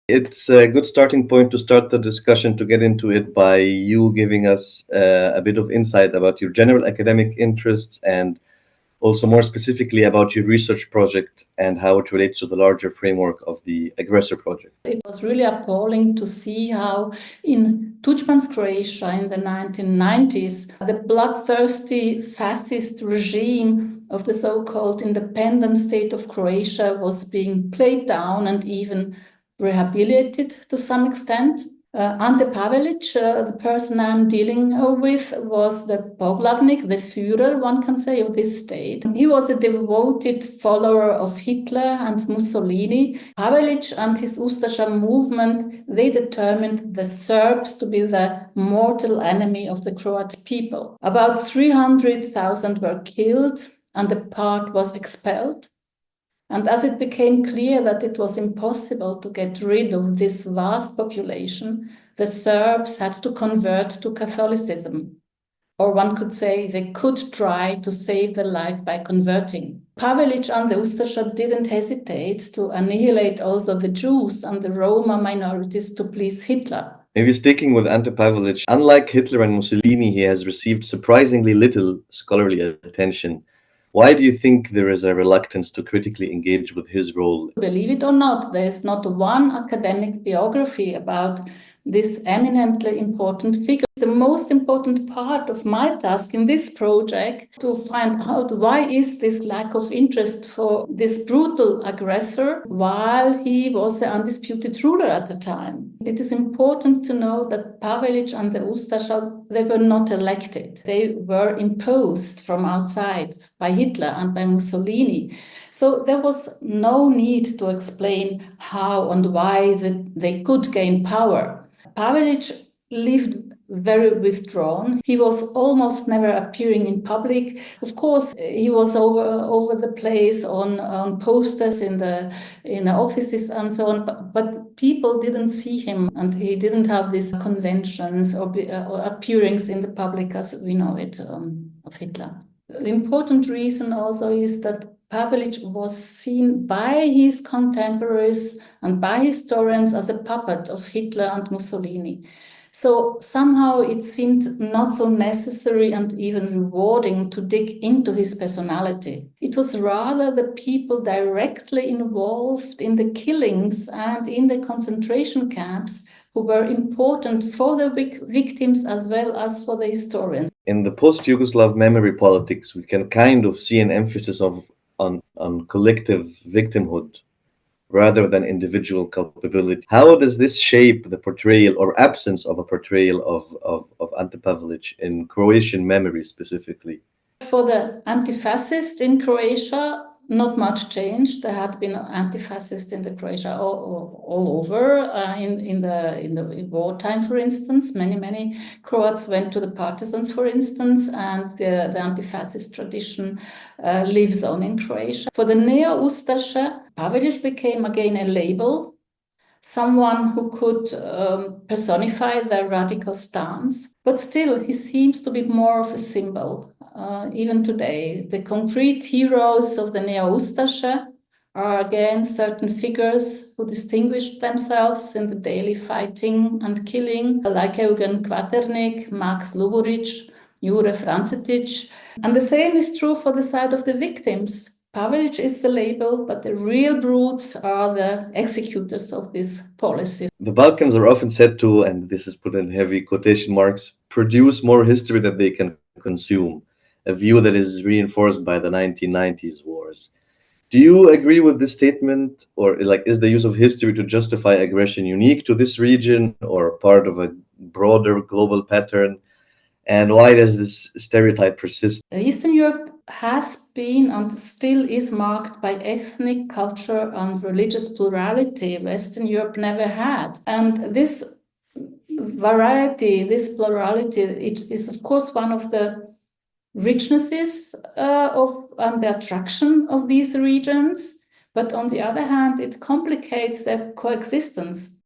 It's a good starting point to start the discussion, to get into it by you giving us a bit of insight about your general academic interests and also more specifically about your research project and how it relates to the larger framework of the Aggressor project. It was really appalling to see how in Tudjman's Croatia in the 1990s, the bloodthirsty fascist regime of the so-called independent state of Croatia was being played down and even rehabilitated to some extent. Ante Pavelić, the person I'm dealing with, was the Poglavnik, the Führer, one can say, of this state. He was a devoted follower of Hitler and Mussolini. Pavelić and his Ustasha movement, they determined the Serbs to be the mortal enemy of the Croat people. About 300,000 were killed and the part was expelled. And as it became clear that it was impossible to get rid of this vast population, the Serbs had to convert to Catholicism. Or one could say they could try to save their life by converting. Pavelić and the Ustasha didn't hesitate to annihilate also the Jews and the Roma minorities to please Hitler. Maybe sticking with Ante Pavelić, unlike Hitler and Mussolini, he has received surprisingly little scholarly attention. Why do you think there is a reluctance to critically engage with his role? Believe it or not, there is not one academic biography about this eminently important figure. The most important part of my task in this project to find out why is this lack of interest for this brutal aggressor while he was the undisputed ruler at the time. It is important to know that Pavelić and the Ustasha, they were not elected. They were imposed from outside by Hitler and by Mussolini. So there was no need to explain how and why they could gain power. Pavelić lived very withdrawn. He was almost never appearing in public. Of course, he was over the place on posters in the offices and so on, but people didn't see him, and he didn't have these conventions or appearings in the public as we know it of Hitler. The important reason also is that Pavelić was seen by his contemporaries and by historians as a puppet of Hitler and Mussolini. So somehow it seemed not so necessary and even rewarding to dig into his personality. It was rather the people directly involved in the killings and in the concentration camps who were important for the victims as well as for the historians. In the post-Yugoslav memory politics, we can kind of see an emphasis on collective victimhood rather than individual culpability. How does this shape the portrayal or absence of a portrayal of Ante Pavelić in Croatian memory specifically? For the anti-fascist in Croatia, not much changed. There had been anti-fascists in the Croatia all over in the wartime, for instance. Many Croats went to the partisans, for instance, and the anti-fascist tradition lives on in Croatia. For the Neo-Ustasha, Pavelić became again a label, someone who could personify their radical stance, but still he seems to be more of a symbol. Even today, the concrete heroes of the Neo-Ustasha are again certain figures who distinguished themselves in the daily fighting and killing, like Eugen Kvaternik, Max Luburic, Jure Francetic. And the same is true for the side of the victims. Pavelić is the label, but the real brutes are the executors of this policy. The Balkans are often said to, and this is put in heavy quotation marks, produce more history than they can consume, a view that is reinforced by the 1990s wars. Do you agree with this statement, or is the use of history to justify aggression unique to this region or part of a broader global pattern? And why does this stereotype persist? Eastern Europe has been and still is marked by ethnic, culture, and religious plurality Western Europe never had. And this variety, this plurality, it is of course one of the richnesses and the attraction of these regions, but on the other hand, it complicates their coexistence.